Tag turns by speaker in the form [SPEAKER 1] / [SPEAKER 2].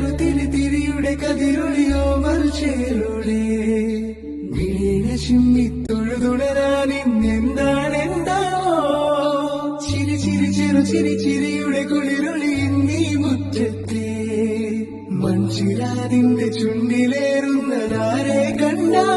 [SPEAKER 1] ചെറുതിരി തിരിയുടെ കതിരൊളിയോ മറുചേരുടെ വീണ ചിമ്മി തൊഴുതുടരാൻ ഇന്നെന്താണെന്താണോ ചിരി ചിരി ചെറു ചിരി ചിരിയുടെ കുളിരൊളി നീ മുറ്റത്തെ മൺചിരാതിന്റെ ചുണ്ടിലേറുന്നതാരെ കണ്ടാ